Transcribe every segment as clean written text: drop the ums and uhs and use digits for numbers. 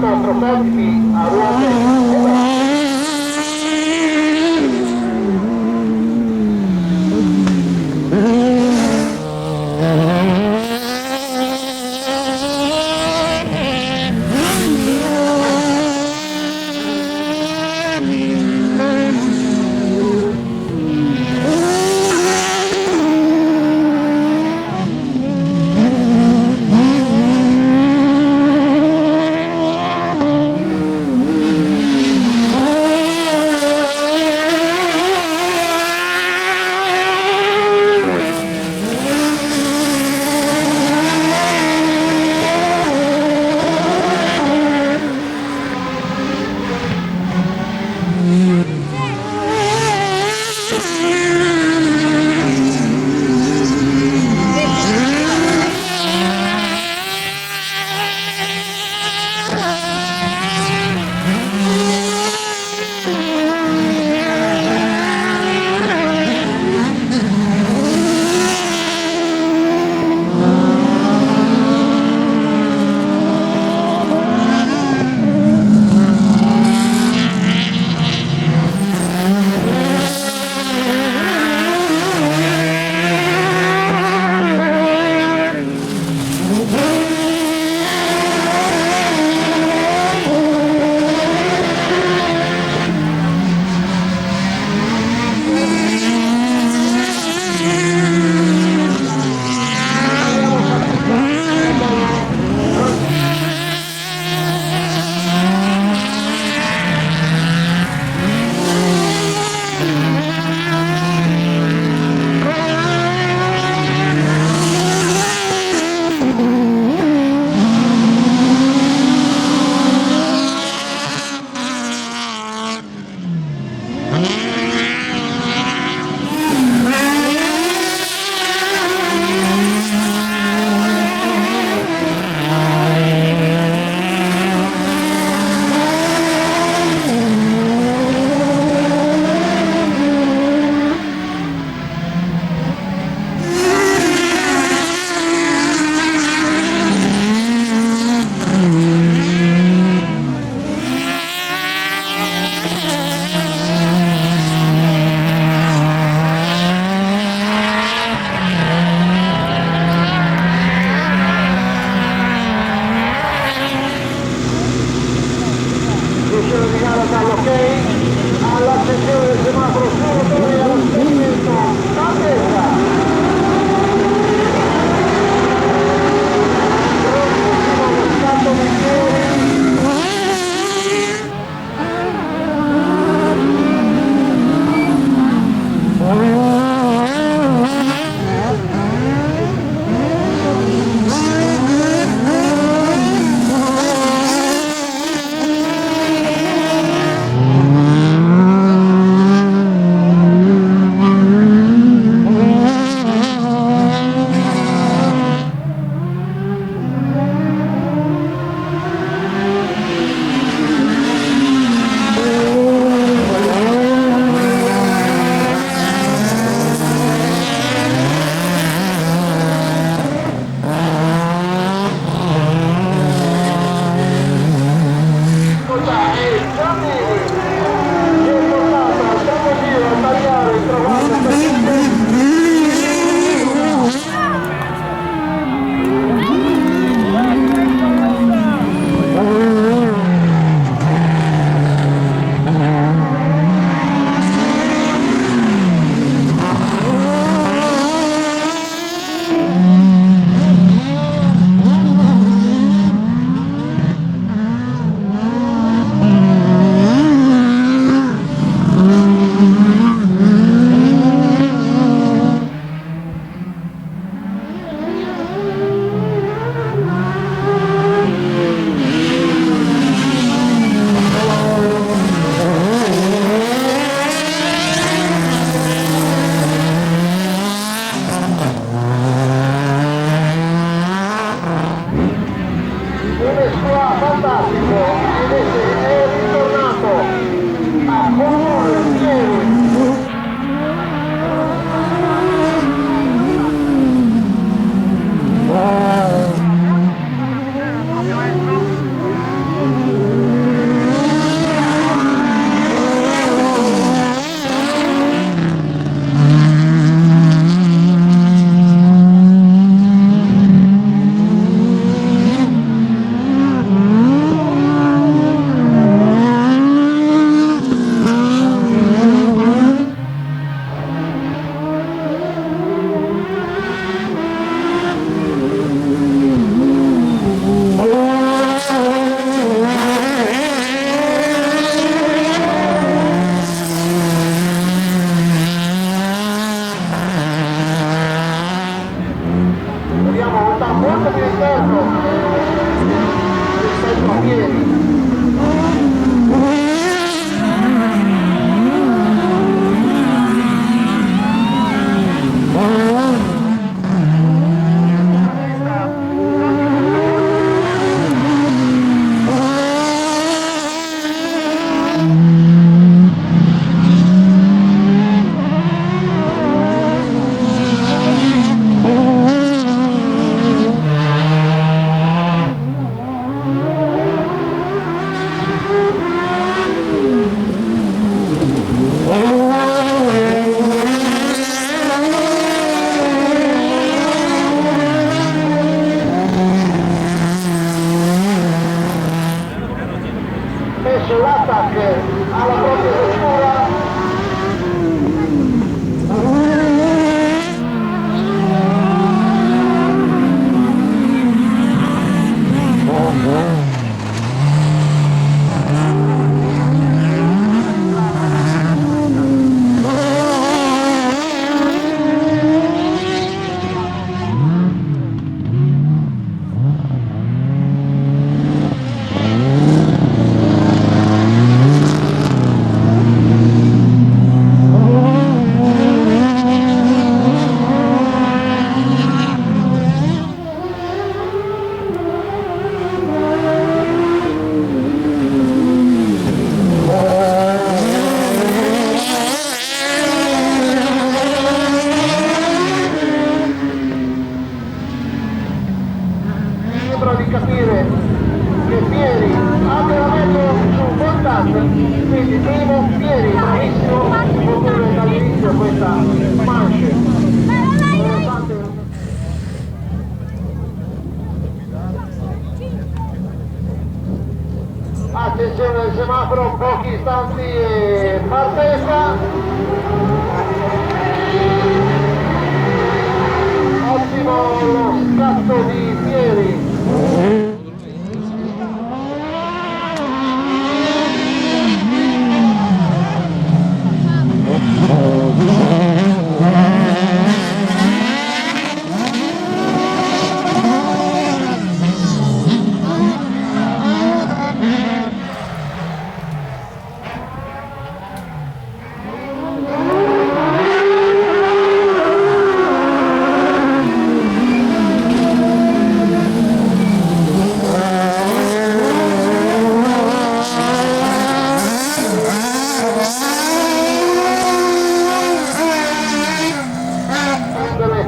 4 prototipi a ruote. sull'attacco alla propria vettura. Sembra di capire che Pieri ha veramente sul voltaggio, quindi primo Pieri bravissimo a condurre dall'inizio questa manche. Attenzione al semaforo, pochi istanti e partenza. Ottimo lo scatto di Pieri.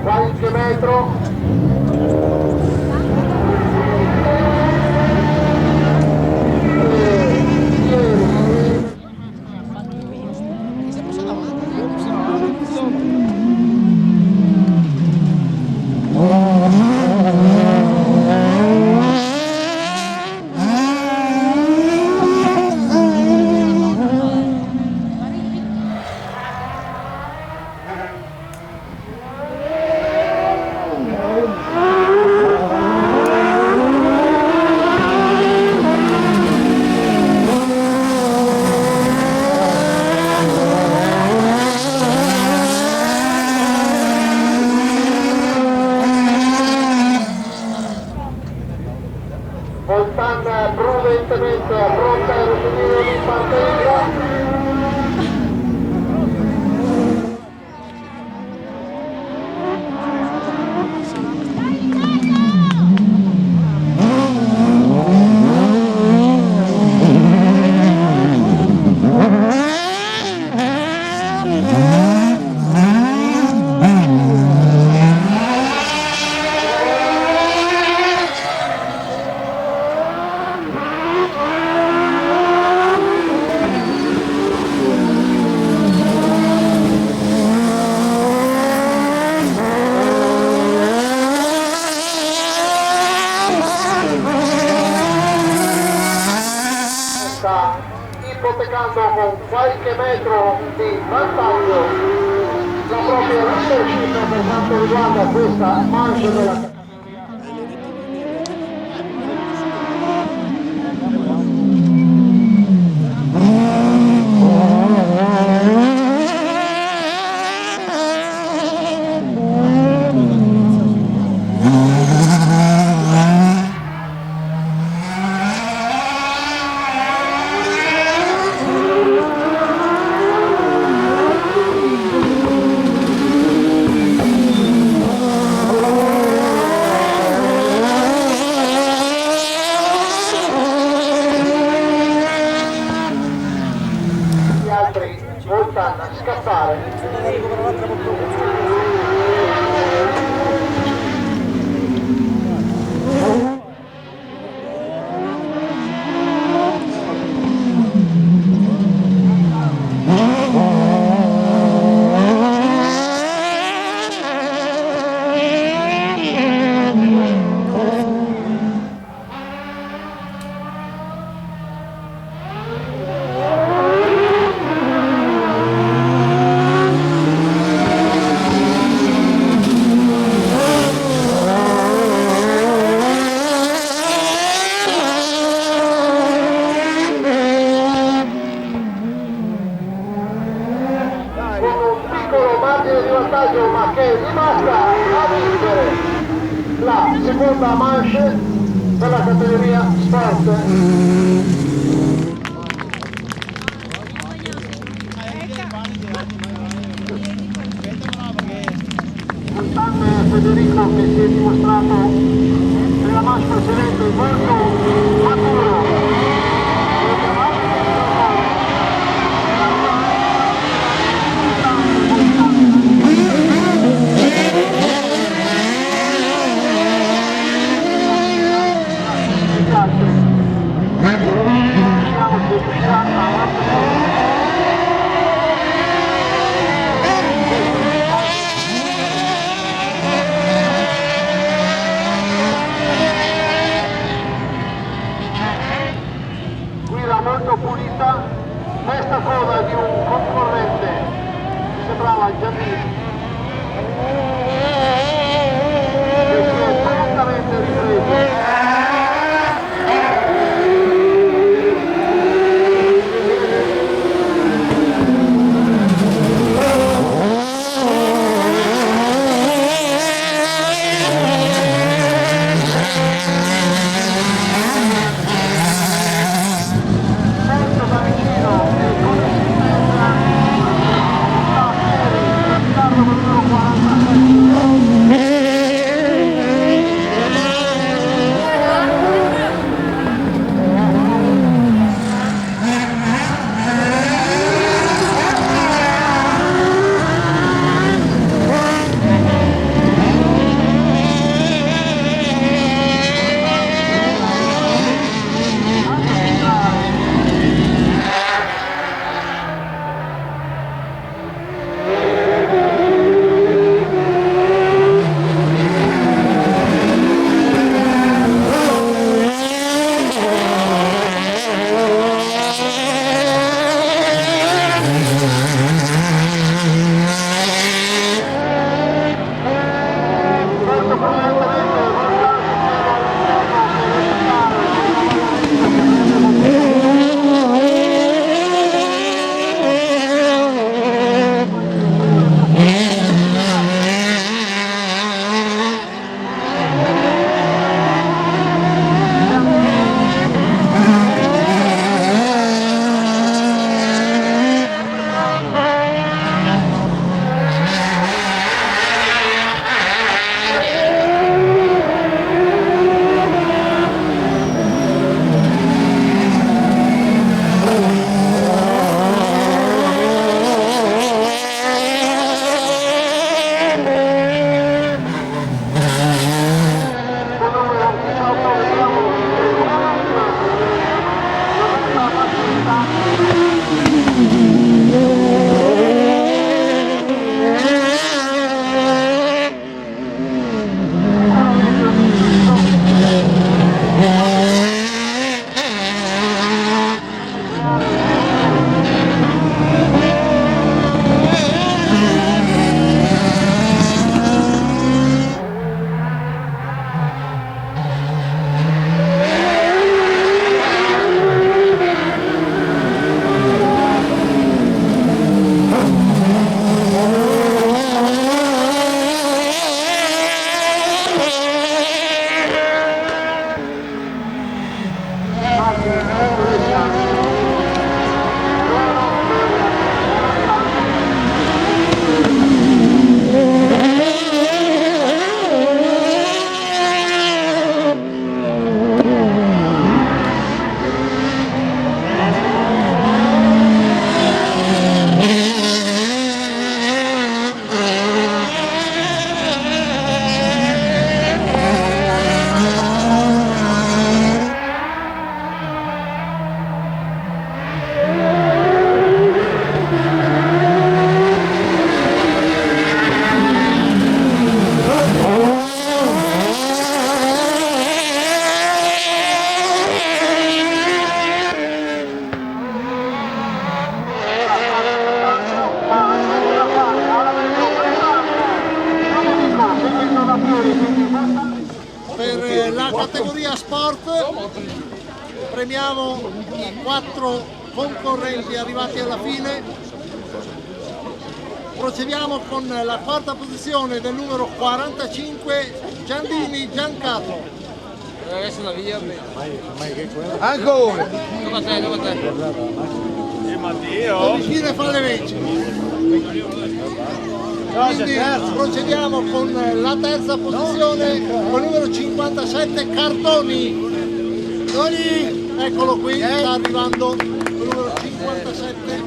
Qualche metro. Fontana prudentemente affronta il rotolino di partenza. Sta ipotecando con qualche metro di vantaggio la propria leadership per quanto riguarda questa manche della categoria sport. Federico, che si è dimostrato nella match precedente molto maturo. Molto pulita, questa coda di un concorrente, sembrava Giannini, che si è prontamente ripreso. Per la categoria sport premiamo i 4 concorrenti arrivati alla fine. Procediamo con la quarta posizione del numero 45 Giandini Giancato. Adesso la via. Ancora! Tocca a te, tocca a te. La vicina fa le veci. Quindi procediamo con la terza posizione, con il numero 57 Cartoni. Eccolo qui, sta arrivando il numero 57.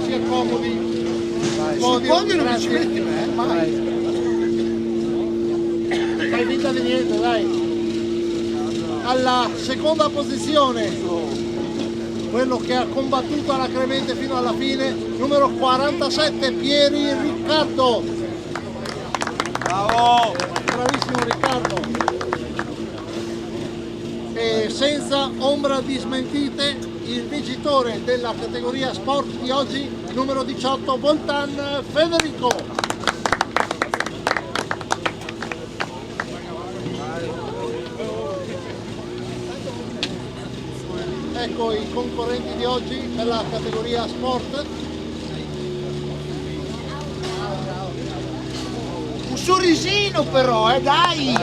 Si accomodi. Podio, non ci metti me, mai. Fai finta di niente, dai. Alla seconda posizione, quello che ha combattuto alacremente fino alla fine, numero 47 Pieri Riccardo. Bravo! Bravissimo Riccardo. E senza ombra di smentite, il vincitore della categoria sport di oggi, numero 18 Voltan Federico. Ecco i concorrenti di oggi per la categoria sport. Un sorrisino però, dai!